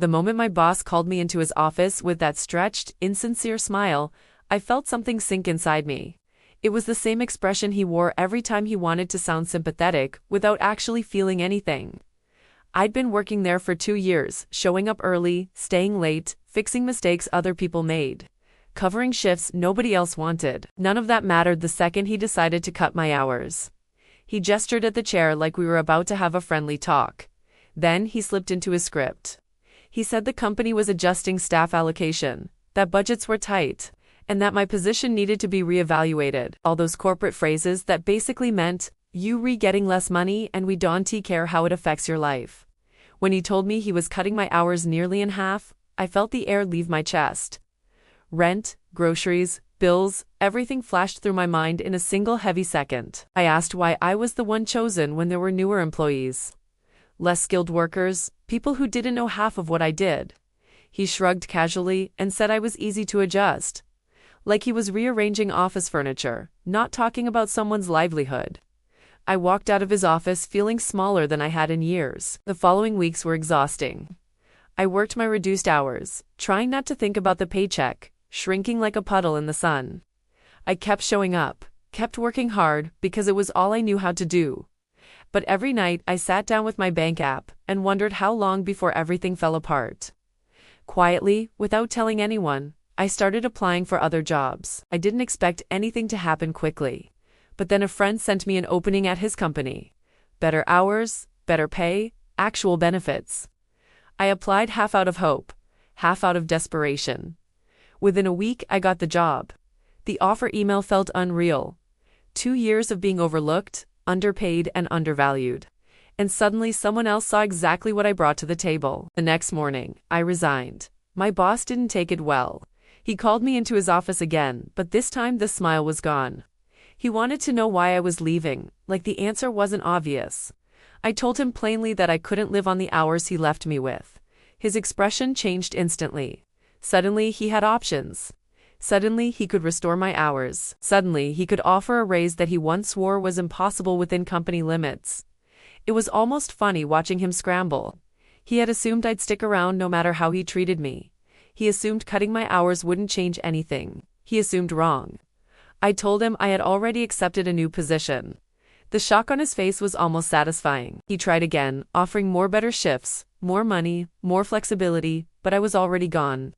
The moment my boss called me into his office with that stretched, insincere smile, I felt something sink inside me. It was the same expression he wore every time he wanted to sound sympathetic without actually feeling anything. I'd been working there for 2 years, showing up early, staying late, fixing mistakes other people made, covering shifts nobody else wanted. None of that mattered the second he decided to cut my hours. He gestured at the chair like we were about to have a friendly talk. Then he slipped into his script. He said the company was adjusting staff allocation, that budgets were tight, and that my position needed to be reevaluated. All those corporate phrases that basically meant, you getting less money and we don't care how it affects your life. When he told me he was cutting my hours nearly in half, I felt the air leave my chest. Rent, groceries, bills, everything flashed through my mind in a single heavy second. I asked why I was the one chosen when there were newer employees. Less skilled workers, people who didn't know half of what I did. He shrugged casually and said I was easy to adjust. Like he was rearranging office furniture, not talking about someone's livelihood. I walked out of his office feeling smaller than I had in years. The following weeks were exhausting. I worked my reduced hours, trying not to think about the paycheck, shrinking like a puddle in the sun. I kept showing up, kept working hard because it was all I knew how to do. But every night I sat down with my bank app and wondered how long before everything fell apart. Quietly, without telling anyone, I started applying for other jobs. I didn't expect anything to happen quickly. But then a friend sent me an opening at his company. Better hours, better pay, actual benefits. I applied half out of hope, half out of desperation. Within a week I got the job. The offer email felt unreal. 2 years of being overlooked, underpaid and undervalued. And suddenly someone else saw exactly what I brought to the table. The next morning, I resigned. My boss didn't take it well. He called me into his office again, but this time the smile was gone. He wanted to know why I was leaving, like the answer wasn't obvious. I told him plainly that I couldn't live on the hours he left me with. His expression changed instantly. Suddenly he had options. Suddenly he could restore my hours. Suddenly he could offer a raise that he once swore was impossible within company limits. It was almost funny watching him scramble. He had assumed I'd stick around no matter how he treated me. He assumed cutting my hours wouldn't change anything. He assumed wrong. I told him I had already accepted a new position. The shock on his face was almost satisfying. He tried again, offering more better shifts, more money, more flexibility, but I was already gone.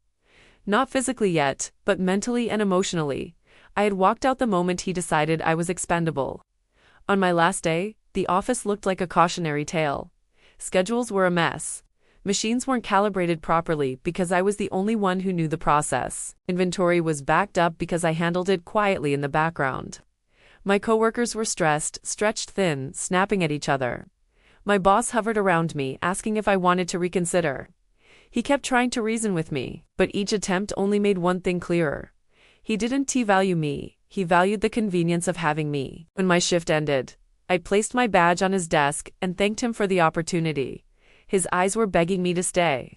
Not physically yet, but mentally and emotionally. I had walked out the moment he decided I was expendable. On my last day, the office looked like a cautionary tale. Schedules were a mess. Machines weren't calibrated properly because I was the only one who knew the process. Inventory was backed up because I handled it quietly in the background. My coworkers were stressed, stretched thin, snapping at each other. My boss hovered around me, asking if I wanted to reconsider. He kept trying to reason with me, but each attempt only made one thing clearer. He didn't value me, he valued the convenience of having me. When my shift ended, I placed my badge on his desk and thanked him for the opportunity. His eyes were begging me to stay.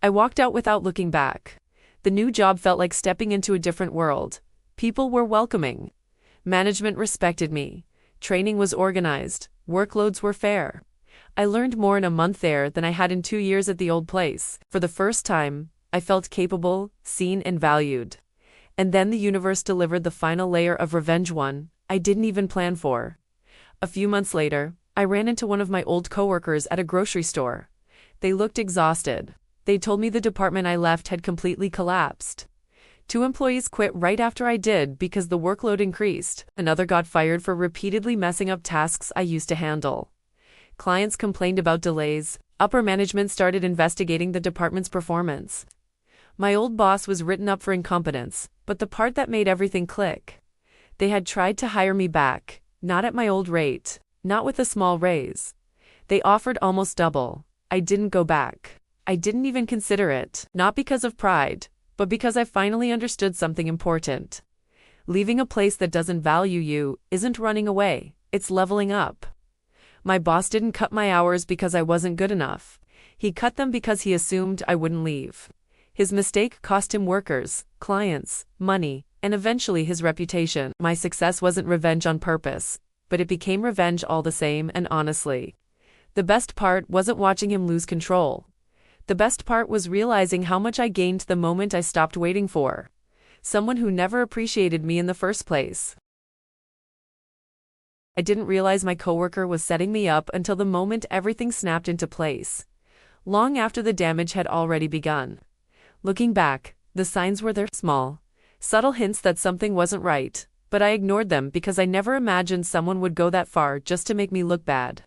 I walked out without looking back. The new job felt like stepping into a different world. People were welcoming. Management respected me. Training was organized. Workloads were fair. I learned more in a month there than I had in 2 years at the old place. For the first time, I felt capable, seen and valued. And then the universe delivered the final layer of revenge, one I didn't even plan for. A few months later, I ran into one of my old coworkers at a grocery store. They looked exhausted. They told me the department I left had completely collapsed. 2 employees quit right after I did because the workload increased. Another got fired for repeatedly messing up tasks I used to handle. Clients complained about delays. Upper management started investigating the department's performance. My old boss was written up for incompetence, but the part that made everything click. They had tried to hire me back, not at my old rate, not with a small raise. They offered almost double. I didn't go back. I didn't even consider it, not because of pride, but because I finally understood something important. Leaving a place that doesn't value you isn't running away, it's leveling up. My boss didn't cut my hours because I wasn't good enough. He cut them because he assumed I wouldn't leave. His mistake cost him workers, clients, money, and eventually his reputation. My success wasn't revenge on purpose, but it became revenge all the same, and honestly. The best part wasn't watching him lose control. The best part was realizing how much I gained the moment I stopped waiting for someone who never appreciated me in the first place. I didn't realize my coworker was setting me up until the moment everything snapped into place, long after the damage had already begun. Looking back, the signs were there, small, subtle hints that something wasn't right, but I ignored them because I never imagined someone would go that far just to make me look bad.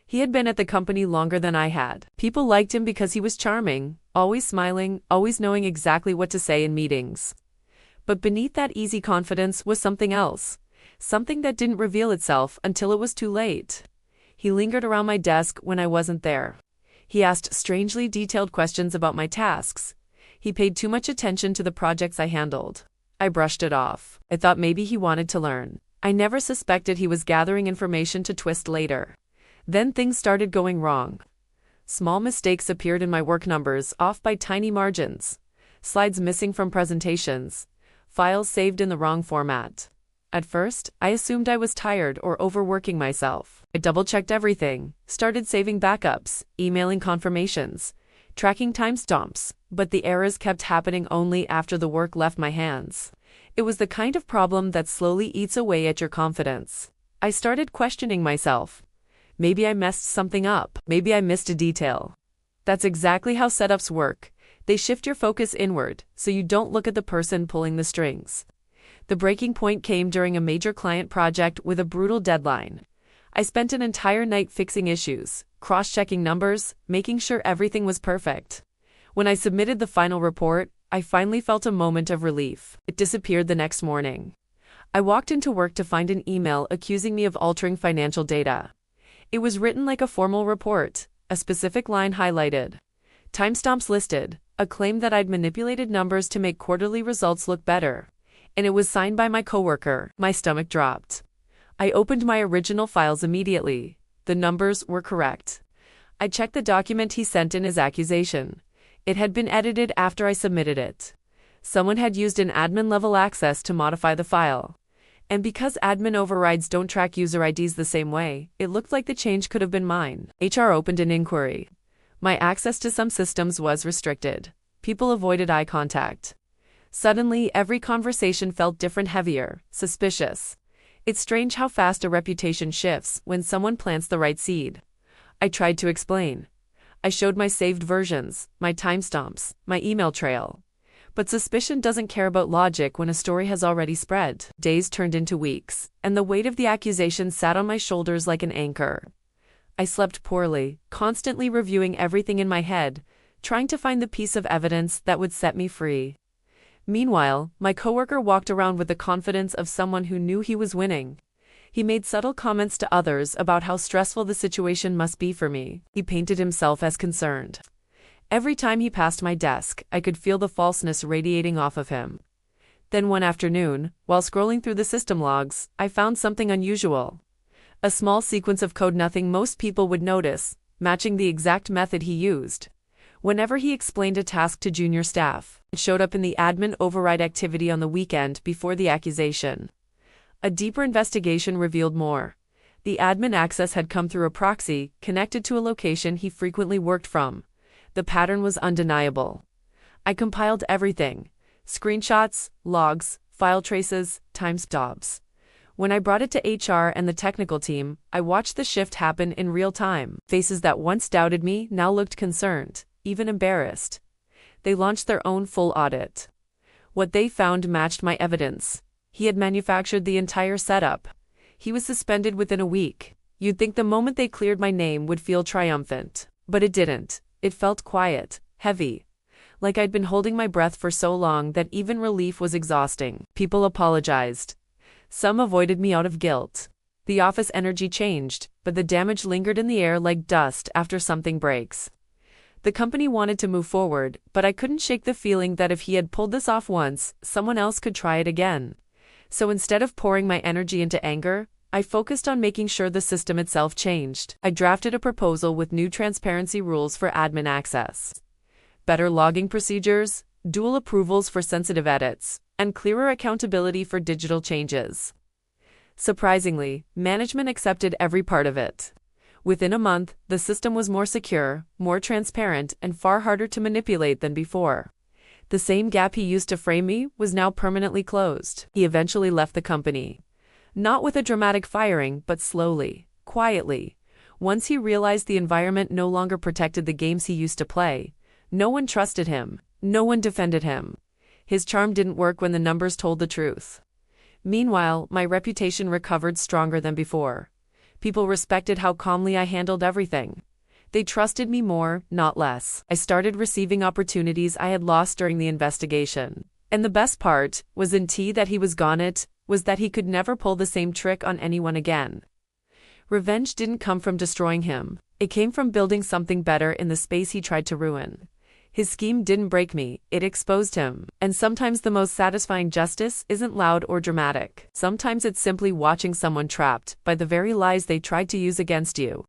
He had been at the company longer than I had. People liked him because he was charming, always smiling, always knowing exactly what to say in meetings. But beneath that easy confidence was something else, something that didn't reveal itself until it was too late. He lingered around my desk when I wasn't there. He asked strangely detailed questions about my tasks. He paid too much attention to the projects I handled. I brushed it off. I thought maybe he wanted to learn. I never suspected he was gathering information to twist later. Then things started going wrong. Small mistakes appeared in my work numbers, off by tiny margins. Slides missing from presentations. Files saved in the wrong format. At first, I assumed I was tired or overworking myself. I double-checked everything, started saving backups, emailing confirmations, tracking timestamps, but the errors kept happening only after the work left my hands. It was the kind of problem that slowly eats away at your confidence. I started questioning myself. Maybe I messed something up. Maybe I missed a detail. That's exactly how setups work. They shift your focus inward, so you don't look at the person pulling the strings. The breaking point came during a major client project with a brutal deadline. I spent an entire night fixing issues, cross-checking numbers, making sure everything was perfect. When I submitted the final report, I finally felt a moment of relief. It disappeared the next morning. I walked into work to find an email accusing me of altering financial data. It was written like a formal report, a specific line highlighted, timestamps listed, a claim that I'd manipulated numbers to make quarterly results look better. And it was signed by my coworker. My stomach dropped. I opened my original files immediately. The numbers were correct. I checked the document he sent in his accusation. It had been edited after I submitted it. Someone had used an admin-level access to modify the file. And because admin overrides don't track user IDs the same way, it looked like the change could have been mine. HR opened an inquiry. My access to some systems was restricted. People avoided eye contact. Suddenly, every conversation felt different, heavier, suspicious. It's strange how fast a reputation shifts when someone plants the right seed. I tried to explain. I showed my saved versions, my timestamps, my email trail. But suspicion doesn't care about logic when a story has already spread. Days turned into weeks, and the weight of the accusation sat on my shoulders like an anchor. I slept poorly, constantly reviewing everything in my head, trying to find the piece of evidence that would set me free. Meanwhile, my coworker walked around with the confidence of someone who knew he was winning. He made subtle comments to others about how stressful the situation must be for me. He painted himself as concerned. Every time he passed my desk, I could feel the falseness radiating off of him. Then one afternoon, while scrolling through the system logs, I found something unusual. A small sequence of code nothing most people would notice, matching the exact method he used. Whenever he explained a task to junior staff, it showed up in the admin override activity on the weekend before the accusation. A deeper investigation revealed more. The admin access had come through a proxy connected to a location he frequently worked from. The pattern was undeniable. I compiled everything: screenshots, logs, file traces, timestamps. When I brought it to HR and the technical team, I watched the shift happen in real time. Faces that once doubted me now looked concerned, even embarrassed. They launched their own full audit. What they found matched my evidence. He had manufactured the entire setup. He was suspended within a week. You'd think the moment they cleared my name would feel triumphant. But it didn't. It felt quiet, heavy. Like I'd been holding my breath for so long that even relief was exhausting. People apologized. Some avoided me out of guilt. The office energy changed, but the damage lingered in the air like dust after something breaks. The company wanted to move forward, but I couldn't shake the feeling that if he had pulled this off once, someone else could try it again. So instead of pouring my energy into anger, I focused on making sure the system itself changed. I drafted a proposal with new transparency rules for admin access, better logging procedures, dual approvals for sensitive edits, and clearer accountability for digital changes. Surprisingly, management accepted every part of it. Within a month, the system was more secure, more transparent, and far harder to manipulate than before. The same gap he used to frame me was now permanently closed. He eventually left the company. Not with a dramatic firing, but slowly, quietly. Once he realized the environment no longer protected the games he used to play, no one trusted him, no one defended him. His charm didn't work when the numbers told the truth. Meanwhile, my reputation recovered stronger than before. People respected how calmly I handled everything. They trusted me more, not less. I started receiving opportunities I had lost during the investigation. And the best part was that he was gone. It was that he could never pull the same trick on anyone again. Revenge didn't come from destroying him. It came from building something better in the space he tried to ruin. His scheme didn't break me, it exposed him. And sometimes the most satisfying justice isn't loud or dramatic. Sometimes it's simply watching someone trapped by the very lies they tried to use against you.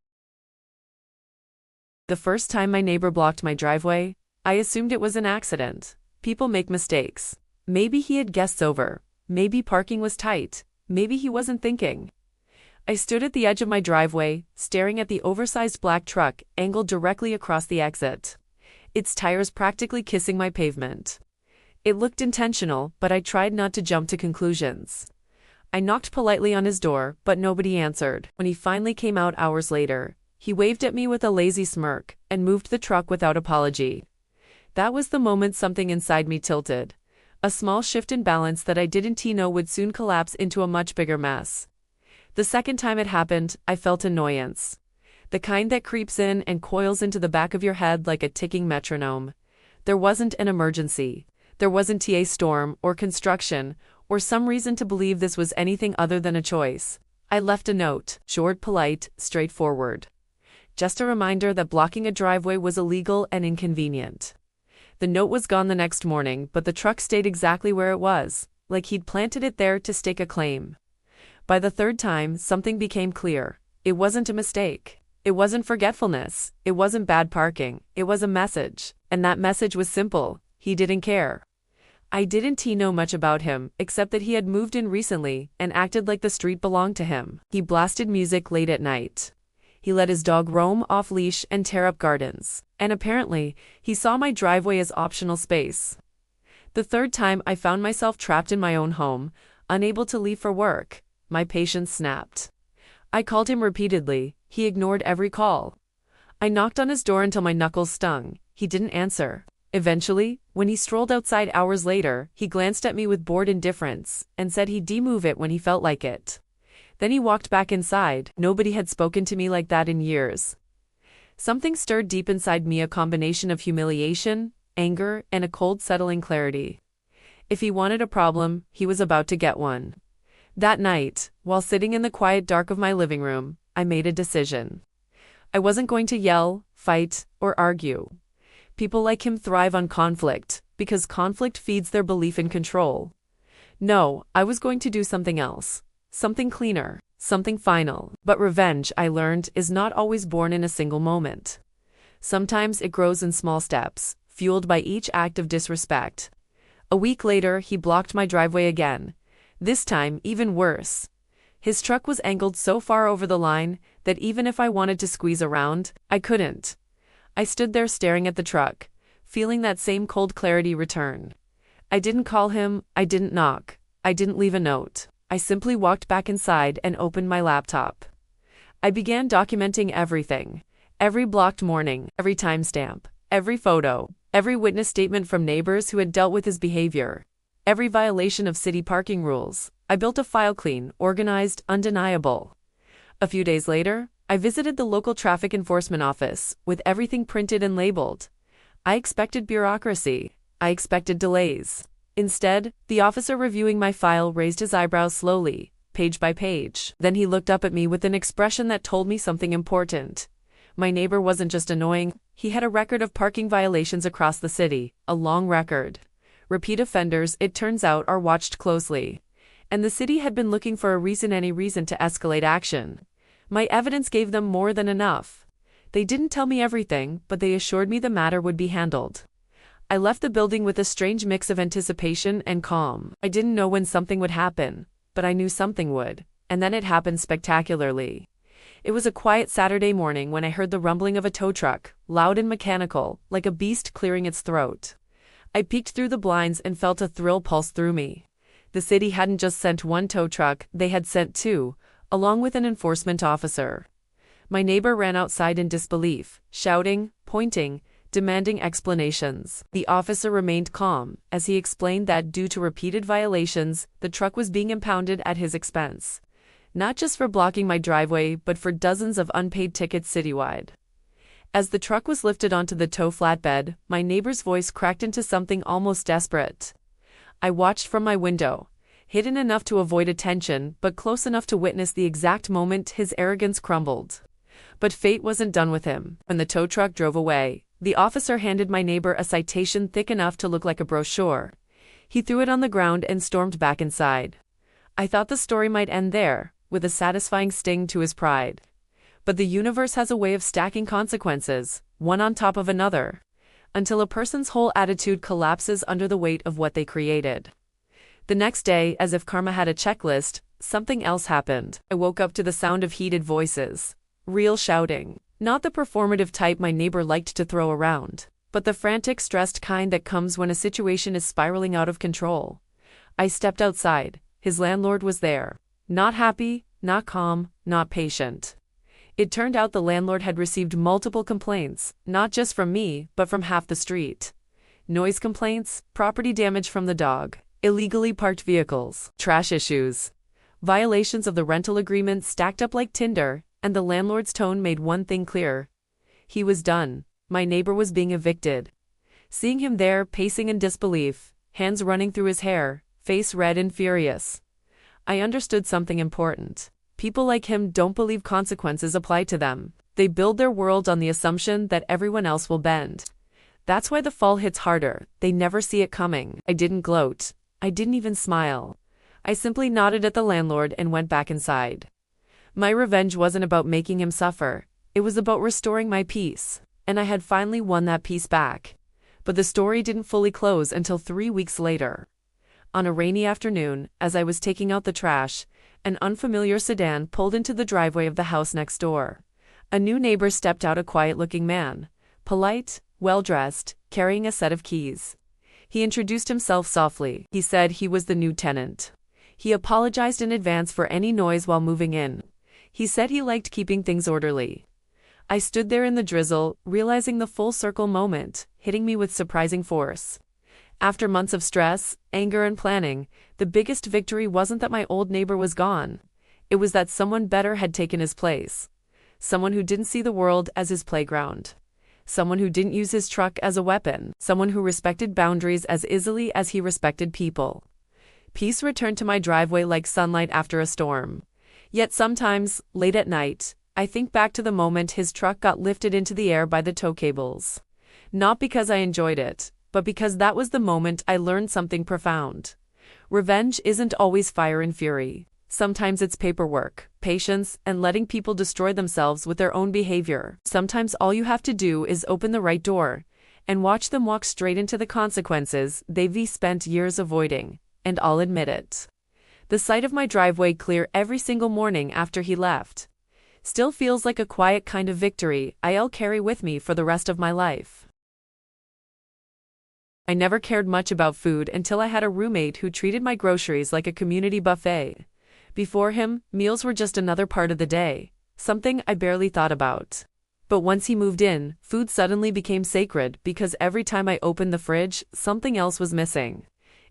The first time my neighbor blocked my driveway, I assumed it was an accident. People make mistakes. Maybe he had guests over. Maybe parking was tight. Maybe he wasn't thinking. I stood at the edge of my driveway, staring at the oversized black truck angled directly across the exit. Its tires practically kissing my pavement. It looked intentional, but I tried not to jump to conclusions. I knocked politely on his door, but nobody answered. When he finally came out hours later, he waved at me with a lazy smirk and moved the truck without apology. That was the moment something inside me tilted. A small shift in balance that I didn't know would soon collapse into a much bigger mess. The second time it happened, I felt annoyance. The kind that creeps in and coils into the back of your head like a ticking metronome. There wasn't an emergency. There wasn't a storm or construction or some reason to believe this was anything other than a choice. I left a note, short, polite, straightforward. Just a reminder that blocking a driveway was illegal and inconvenient. The note was gone the next morning, but the truck stayed exactly where it was, like he'd planted it there to stake a claim. By the third time, something became clear. It wasn't a mistake. It wasn't forgetfulness. It wasn't bad parking. It was a message. And that message was simple. He didn't care. I didn't know much about him, except that he had moved in recently and acted like the street belonged to him. He blasted music late at night. He let his dog roam off-leash and tear up gardens. And apparently, he saw my driveway as optional space. The third time I found myself trapped in my own home, unable to leave for work. My patience snapped. I called him repeatedly. He ignored every call. I knocked on his door until my knuckles stung. He didn't answer. Eventually, when he strolled outside hours later, he glanced at me with bored indifference and said he'd move it when he felt like it. Then he walked back inside. Nobody had spoken to me like that in years. Something stirred deep inside me, a combination of humiliation, anger, and a cold, settling clarity. If he wanted a problem, he was about to get one. That night, while sitting in the quiet dark of my living room, I made a decision. I wasn't going to yell, fight, or argue. People like him thrive on conflict, because conflict feeds their belief in control. No, I was going to do something else. Something cleaner, something final. But revenge, I learned, is not always born in a single moment. Sometimes it grows in small steps, fueled by each act of disrespect. A week later, he blocked my driveway again. This time, even worse. His truck was angled so far over the line that even if I wanted to squeeze around, I couldn't. I stood there staring at the truck, feeling that same cold clarity return. I didn't call him, I didn't knock, I didn't leave a note. I simply walked back inside and opened my laptop. I began documenting everything. Every blocked morning, every timestamp, every photo, every witness statement from neighbors who had dealt with his behavior. Every violation of city parking rules. I built a file clean, organized, undeniable. A few days later, I visited the local traffic enforcement office, with everything printed and labeled. I expected bureaucracy. I expected delays. Instead, the officer reviewing my file raised his eyebrows slowly, page by page. Then he looked up at me with an expression that told me something important. My neighbor wasn't just annoying, he had a record of parking violations across the city, a long record. Repeat offenders, it turns out, are watched closely. And the city had been looking for any reason to escalate action. My evidence gave them more than enough. They didn't tell me everything, but they assured me the matter would be handled. I left the building with a strange mix of anticipation and calm. I didn't know when something would happen, but I knew something would, and then it happened spectacularly. It was a quiet Saturday morning when I heard the rumbling of a tow truck, loud and mechanical, like a beast clearing its throat. I peeked through the blinds and felt a thrill pulse through me. The city hadn't just sent one tow truck, they had sent two, along with an enforcement officer. My neighbor ran outside in disbelief, shouting, pointing, demanding explanations. The officer remained calm, as he explained that due to repeated violations, the truck was being impounded at his expense. Not just for blocking my driveway, but for dozens of unpaid tickets citywide. As the truck was lifted onto the tow flatbed, my neighbor's voice cracked into something almost desperate. I watched from my window, hidden enough to avoid attention, but close enough to witness the exact moment his arrogance crumbled. But fate wasn't done with him. When the tow truck drove away, the officer handed my neighbor a citation thick enough to look like a brochure. He threw it on the ground and stormed back inside. I thought the story might end there, with a satisfying sting to his pride. But the universe has a way of stacking consequences, one on top of another, until a person's whole attitude collapses under the weight of what they created. The next day, as if karma had a checklist, something else happened. I woke up to the sound of heated voices. Real shouting. Not the performative type my neighbor liked to throw around, but the frantic, stressed kind that comes when a situation is spiraling out of control. I stepped outside. His landlord was there. Not happy, not calm, not patient. It turned out the landlord had received multiple complaints, not just from me, but from half the street. Noise complaints, property damage from the dog, illegally parked vehicles, trash issues. Violations of the rental agreement stacked up like tinder, and the landlord's tone made one thing clear. He was done. My neighbor was being evicted. Seeing him there, pacing in disbelief, hands running through his hair, face red and furious, I understood something important. People like him don't believe consequences apply to them. They build their world on the assumption that everyone else will bend. That's why the fall hits harder. They never see it coming. I didn't gloat. I didn't even smile. I simply nodded at the landlord and went back inside. My revenge wasn't about making him suffer. It was about restoring my peace. And I had finally won that peace back. But the story didn't fully close until 3 weeks later. On a rainy afternoon, as I was taking out the trash, an unfamiliar sedan pulled into the driveway of the house next door. A new neighbor stepped out, a quiet-looking man. Polite, well-dressed, carrying a set of keys. He introduced himself softly. He said he was the new tenant. He apologized in advance for any noise while moving in. He said he liked keeping things orderly. I stood there in the drizzle, realizing the full circle moment, hitting me with surprising force. After months of stress, anger and planning, the biggest victory wasn't that my old neighbor was gone. It was that someone better had taken his place. Someone who didn't see the world as his playground. Someone who didn't use his truck as a weapon. Someone who respected boundaries as easily as he respected people. Peace returned to my driveway like sunlight after a storm. Yet sometimes, late at night, I think back to the moment his truck got lifted into the air by the tow cables. Not because I enjoyed it, but because that was the moment I learned something profound. Revenge isn't always fire and fury. Sometimes it's paperwork, patience, and letting people destroy themselves with their own behavior. Sometimes all you have to do is open the right door and watch them walk straight into the consequences they've spent years avoiding, and I'll admit it. The sight of my driveway clear every single morning after he left still feels like a quiet kind of victory I'll carry with me for the rest of my life. I never cared much about food until I had a roommate who treated my groceries like a community buffet. Before him, meals were just another part of the day, something I barely thought about. But once he moved in, food suddenly became sacred because every time I opened the fridge, something else was missing.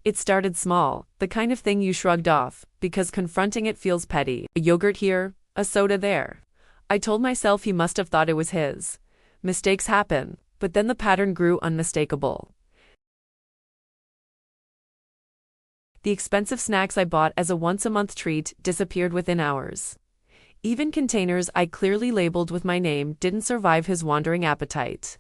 It started small, the kind of thing you shrugged off, because confronting it feels petty. A yogurt here, a soda there. I told myself he must have thought it was his. Mistakes happen, but then the pattern grew unmistakable. The expensive snacks I bought as a once-a-month treat disappeared within hours. Even containers I clearly labeled with my name didn't survive his wandering appetite.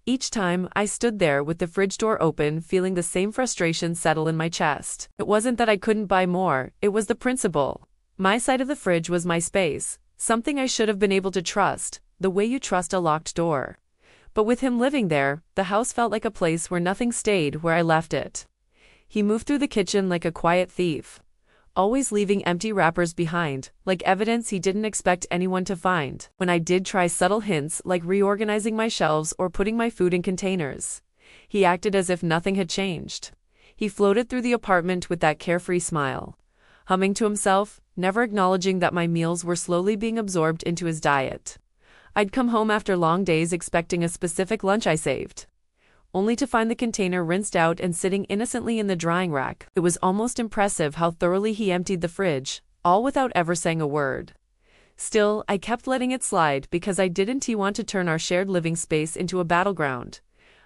Each time, I stood there with the fridge door open, feeling the same frustration settle in my chest. It wasn't that I couldn't buy more, it was the principle. My side of the fridge was my space, something I should have been able to trust, the way you trust a locked door. But with him living there, the house felt like a place where nothing stayed where I left it. He moved through the kitchen like a quiet thief. always leaving empty wrappers behind, like evidence he didn't expect anyone to find. When I did try subtle hints like reorganizing my shelves or putting my food in containers, he acted as if nothing had changed. He floated through the apartment with that carefree smile, humming to himself, never acknowledging that my meals were slowly being absorbed into his diet. I'd come home after long days expecting a specific lunch I saved, only to find the container rinsed out and sitting innocently in the drying rack. It was almost impressive how thoroughly he emptied the fridge, all without ever saying a word. Still, I kept letting it slide because I didn't want to turn our shared living space into a battleground.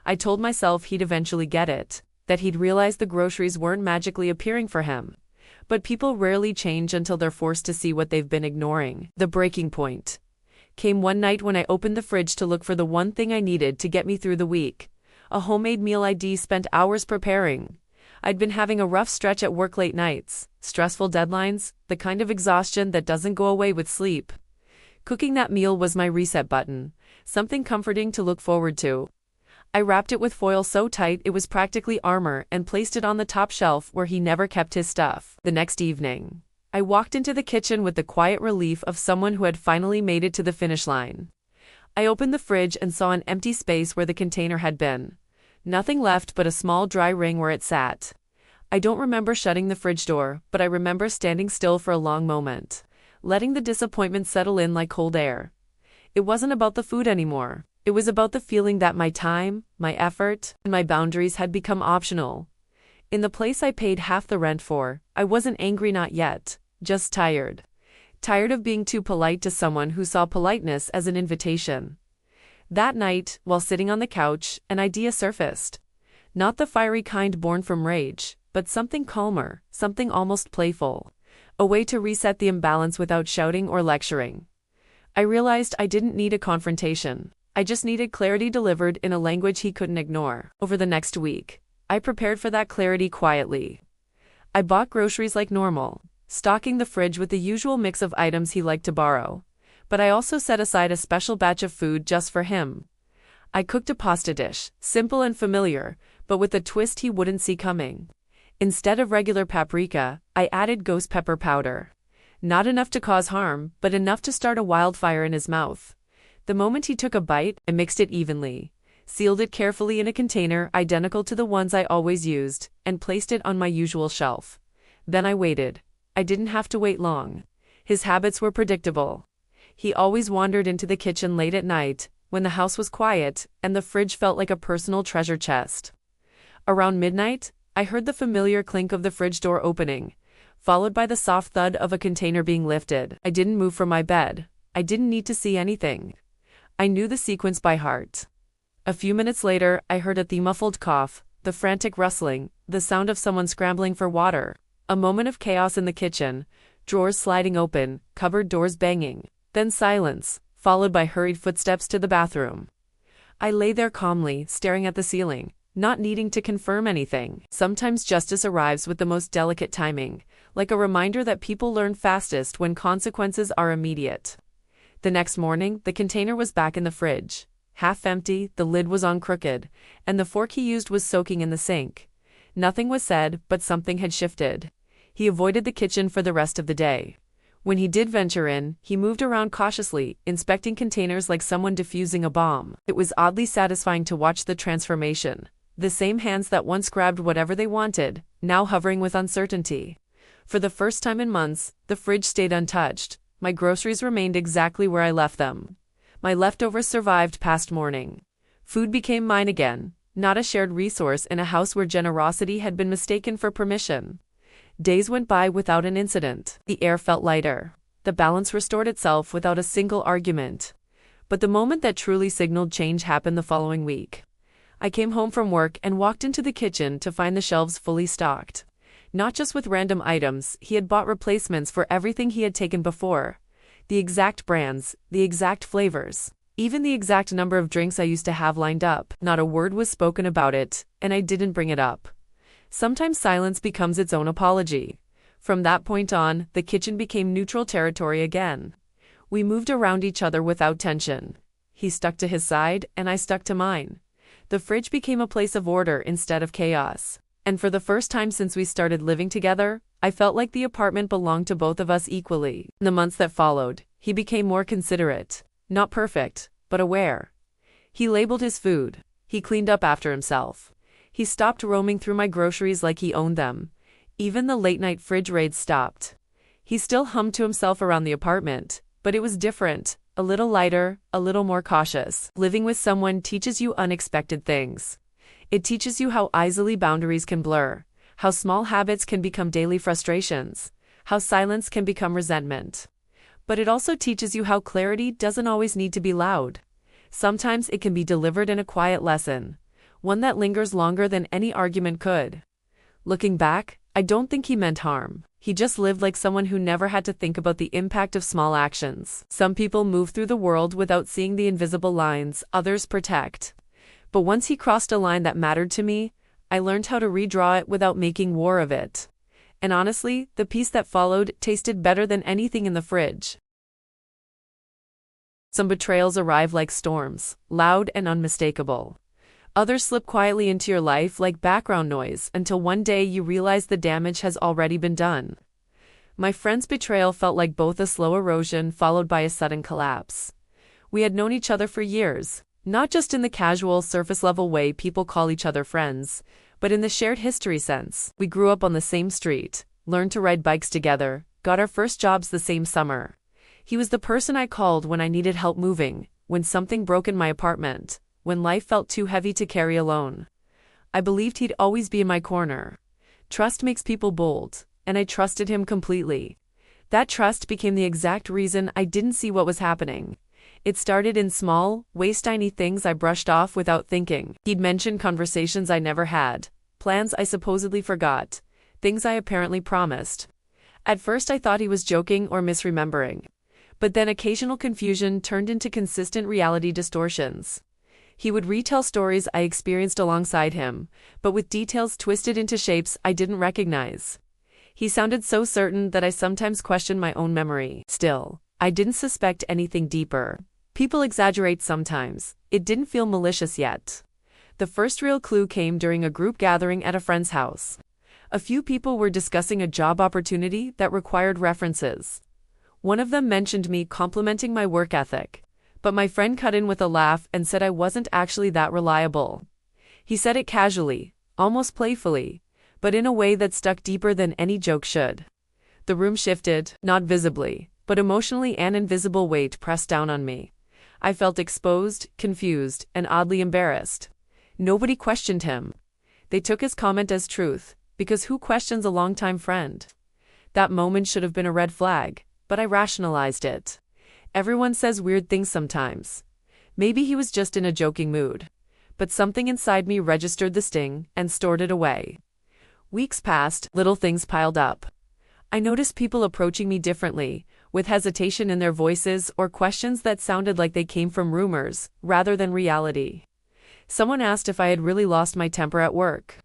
I told myself he'd eventually get it, that he'd realize the groceries weren't magically appearing for him. But people rarely change until they're forced to see what they've been ignoring. The breaking point came one night when I opened the fridge to look for the one thing I needed to get me through the week. A homemade meal I'd spent hours preparing. I'd been having a rough stretch at work, late nights, stressful deadlines, the kind of exhaustion that doesn't go away with sleep. Cooking that meal was my reset button, something comforting to look forward to. I wrapped it with foil so tight it was practically armor and placed it on the top shelf where he never kept his stuff. The next evening, I walked into the kitchen with the quiet relief of someone who had finally made it to the finish line. I opened the fridge and saw an empty space where the container had been. Nothing left but a small dry ring where it sat. I don't remember shutting the fridge door, but I remember standing still for a long moment, letting the disappointment settle in like cold air. It wasn't about the food anymore. It was about the feeling that my time, my effort, and my boundaries had become optional. In the place I paid half the rent for, I wasn't angry, not yet, just tired. Tired of being too polite to someone who saw politeness as an invitation. That night, while sitting on the couch, an idea surfaced. Not the fiery kind born from rage, but something calmer, something almost playful. A way to reset the imbalance without shouting or lecturing. I realized I didn't need a confrontation. I just needed clarity delivered in a language he couldn't ignore. Over the next week, I prepared for that clarity quietly. I bought groceries like normal, stocking the fridge with the usual mix of items he liked to borrow. But I also set aside a special batch of food just for him. I cooked a pasta dish, simple and familiar, but with a twist he wouldn't see coming. Instead of regular paprika, I added ghost pepper powder. Not enough to cause harm, but enough to start a wildfire in his mouth. The moment he took a bite, I mixed it evenly, sealed it carefully in a container identical to the ones I always used, and placed it on my usual shelf. Then I waited. I didn't have to wait long. His habits were predictable. He always wandered into the kitchen late at night, when the house was quiet, and the fridge felt like a personal treasure chest. Around midnight, I heard the familiar clink of the fridge door opening, followed by the soft thud of a container being lifted. I didn't move from my bed. I didn't need to see anything. I knew the sequence by heart. A few minutes later, I heard the muffled cough, the frantic rustling, the sound of someone scrambling for water. A moment of chaos in the kitchen, drawers sliding open, cupboard doors banging. Then silence, followed by hurried footsteps to the bathroom. I lay there calmly, staring at the ceiling, not needing to confirm anything. Sometimes justice arrives with the most delicate timing, like a reminder that people learn fastest when consequences are immediate. The next morning, the container was back in the fridge. Half empty, the lid was on crooked, and the fork he used was soaking in the sink. Nothing was said, but something had shifted. He avoided the kitchen for the rest of the day. When he did venture in, he moved around cautiously, inspecting containers like someone defusing a bomb. It was oddly satisfying to watch the transformation. The same hands that once grabbed whatever they wanted, now hovering with uncertainty. For the first time in months, the fridge stayed untouched. My groceries remained exactly where I left them. My leftovers survived past morning. Food became mine again, not a shared resource in a house where generosity had been mistaken for permission. Days went by without an incident. The air felt lighter. The balance restored itself without a single argument. But the moment that truly signaled change happened the following week. I came home from work and walked into the kitchen to find the shelves fully stocked. Not just with random items, he had bought replacements for everything he had taken before. The exact brands, the exact flavors, even the exact number of drinks I used to have lined up. Not a word was spoken about it, and I didn't bring it up. Sometimes silence becomes its own apology. From that point on, the kitchen became neutral territory again. We moved around each other without tension. He stuck to his side, and I stuck to mine. The fridge became a place of order instead of chaos. And for the first time since we started living together, I felt like the apartment belonged to both of us equally. In the months that followed, he became more considerate. Not perfect, but aware. He labeled his food. He cleaned up after himself. He stopped roaming through my groceries like he owned them. Even the late-night fridge raids stopped. He still hummed to himself around the apartment, but it was different, a little lighter, a little more cautious. Living with someone teaches you unexpected things. It teaches you how easily boundaries can blur, how small habits can become daily frustrations, how silence can become resentment. But it also teaches you how clarity doesn't always need to be loud. Sometimes it can be delivered in a quiet lesson, one that lingers longer than any argument could. Looking back, I don't think he meant harm. He just lived like someone who never had to think about the impact of small actions. Some people move through the world without seeing the invisible lines others protect. But once he crossed a line that mattered to me, I learned how to redraw it without making war of it. And honestly, the peace that followed tasted better than anything in the fridge. Some betrayals arrive like storms, loud and unmistakable. Others slip quietly into your life like background noise until one day you realize the damage has already been done. My friend's betrayal felt like both a slow erosion followed by a sudden collapse. We had known each other for years, not just in the casual surface-level way people call each other friends, but in the shared history sense. We grew up on the same street, learned to ride bikes together, got our first jobs the same summer. He was the person I called when I needed help moving, when something broke in my apartment, when life felt too heavy to carry alone. I believed he'd always be in my corner. Trust makes people bold, and I trusted him completely. That trust became the exact reason I didn't see what was happening. It started in small, waist-tiny things I brushed off without thinking. He'd mention conversations I never had, plans I supposedly forgot, things I apparently promised. At first I thought he was joking or misremembering. But then occasional confusion turned into consistent reality distortions. He would retell stories I experienced alongside him, but with details twisted into shapes I didn't recognize. He sounded so certain that I sometimes questioned my own memory. Still, I didn't suspect anything deeper. People exaggerate sometimes. It didn't feel malicious yet. The first real clue came during a group gathering at a friend's house. A few people were discussing a job opportunity that required references. One of them mentioned me complimenting my work ethic. But my friend cut in with a laugh and said I wasn't actually that reliable. He said it casually, almost playfully, but in a way that stuck deeper than any joke should. The room shifted, not visibly, but emotionally an invisible weight pressed down on me. I felt exposed, confused, and oddly embarrassed. Nobody questioned him. They took his comment as truth, because who questions a longtime friend? That moment should have been a red flag, but I rationalized it. Everyone says weird things sometimes. Maybe he was just in a joking mood. But something inside me registered the sting and stored it away. Weeks passed, little things piled up. I noticed people approaching me differently, with hesitation in their voices or questions that sounded like they came from rumors, rather than reality. Someone asked if I had really lost my temper at work.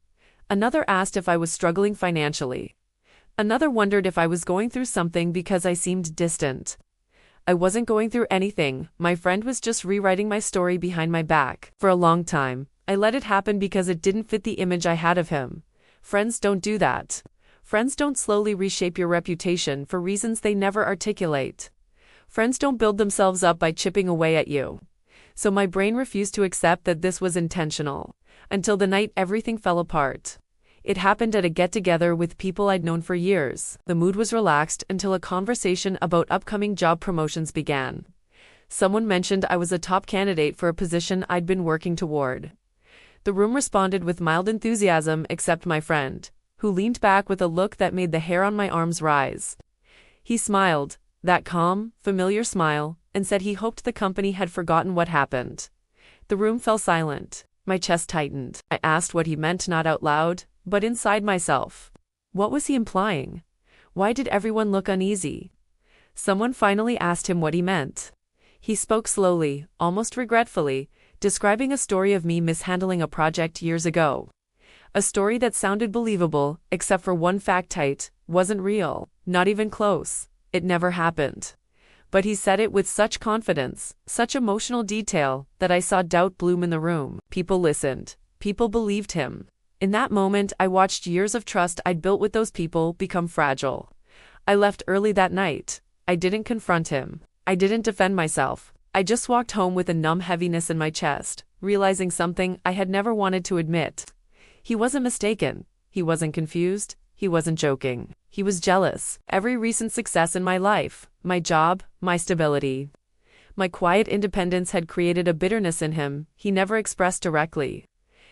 Another asked if I was struggling financially. Another wondered if I was going through something because I seemed distant. I wasn't going through anything, my friend was just rewriting my story behind my back. For a long time, I let it happen because it didn't fit the image I had of him. Friends don't do that. Friends don't slowly reshape your reputation for reasons they never articulate. Friends don't build themselves up by chipping away at you. So my brain refused to accept that this was intentional, until the night everything fell apart. It happened at a get-together with people I'd known for years. The mood was relaxed until a conversation about upcoming job promotions began. Someone mentioned I was a top candidate for a position I'd been working toward. The room responded with mild enthusiasm except my friend, who leaned back with a look that made the hair on my arms rise. He smiled, that calm, familiar smile, and said he hoped the company had forgotten what happened. The room fell silent. My chest tightened. I asked what he meant, not out loud, but inside myself. What was he implying? Why did everyone look uneasy? Someone finally asked him what he meant. He spoke slowly, almost regretfully, describing a story of me mishandling a project years ago. A story that sounded believable, except for one fact: it wasn't real, not even close. It never happened. But he said it with such confidence, such emotional detail, that I saw doubt bloom in the room. People listened. People believed him. In that moment, I watched years of trust I'd built with those people become fragile. I left early that night. I didn't confront him. I didn't defend myself. I just walked home with a numb heaviness in my chest, realizing something I had never wanted to admit. He wasn't mistaken. He wasn't confused. He wasn't joking. He was jealous. Every recent success in my life, my job, my stability, my quiet independence had created a bitterness in him he never expressed directly.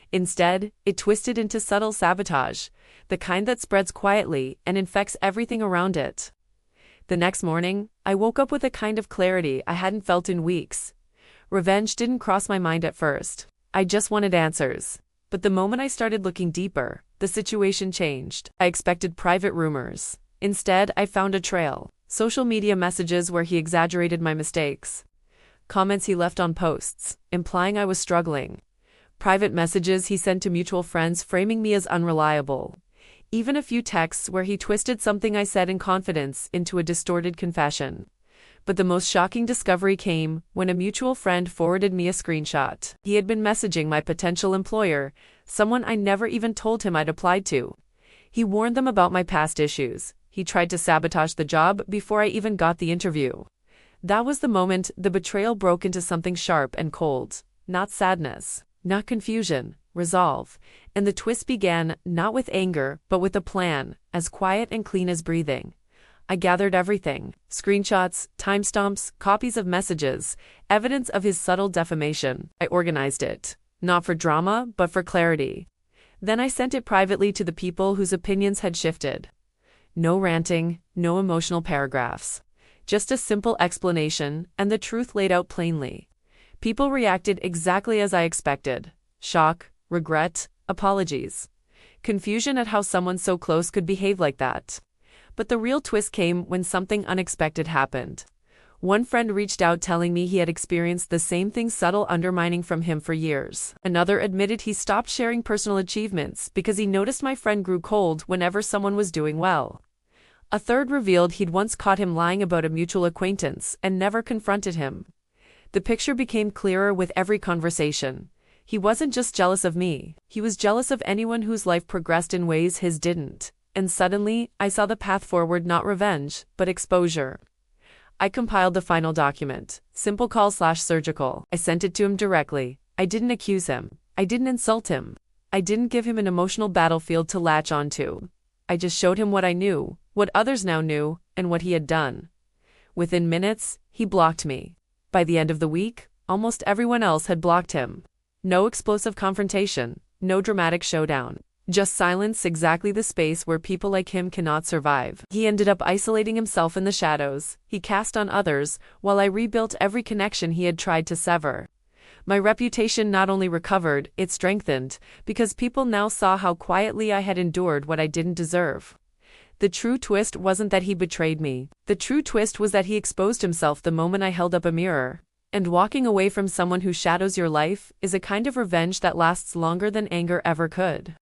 Instead, it twisted into subtle sabotage, the kind that spreads quietly and infects everything around it. The next morning, I woke up with a kind of clarity I hadn't felt in weeks. Revenge didn't cross my mind at first. I just wanted answers. But the moment I started looking deeper, the situation changed. I expected private rumors. Instead, I found a trail. Social media messages where he exaggerated my mistakes. Comments he left on posts, implying I was struggling. Private messages he sent to mutual friends framing me as unreliable. Even a few texts where he twisted something I said in confidence into a distorted confession. But the most shocking discovery came when a mutual friend forwarded me a screenshot. He had been messaging my potential employer, someone I never even told him I'd applied to. He warned them about my past issues. He tried to sabotage the job before I even got the interview. That was the moment the betrayal broke into something sharp and cold. Not sadness, not confusion, resolve. And the twist began not with anger, but with a plan, as quiet and clean as breathing. I gathered everything: screenshots, timestamps, copies of messages, evidence of his subtle defamation. I organized it, not for drama, but for clarity. Then I sent it privately to the people whose opinions had shifted. No ranting, no emotional paragraphs. Just a simple explanation, and the truth laid out plainly. People reacted exactly as I expected: shock, regret, apologies. Confusion at how someone so close could behave like that. But the real twist came when something unexpected happened. One friend reached out telling me he had experienced the same thing, subtle undermining from him for years. Another admitted he stopped sharing personal achievements because he noticed my friend grew cold whenever someone was doing well. A third revealed he'd once caught him lying about a mutual acquaintance and never confronted him. The picture became clearer with every conversation. He wasn't just jealous of me, he was jealous of anyone whose life progressed in ways his didn't. And suddenly, I saw the path forward: not revenge, but exposure. I compiled the final document, simple call/surgical. I sent it to him directly. I didn't accuse him. I didn't insult him. I didn't give him an emotional battlefield to latch onto. I just showed him what I knew, what others now knew, and what he had done. Within minutes, he blocked me. By the end of the week, almost everyone else had blocked him. No explosive confrontation, no dramatic showdown. Just silence, exactly the space where people like him cannot survive. He ended up isolating himself in the shadows. He cast on others, while I rebuilt every connection he had tried to sever. My reputation not only recovered, it strengthened, because people now saw how quietly I had endured what I didn't deserve. The true twist wasn't that he betrayed me. The true twist was that he exposed himself the moment I held up a mirror. And walking away from someone who shadows your life is a kind of revenge that lasts longer than anger ever could.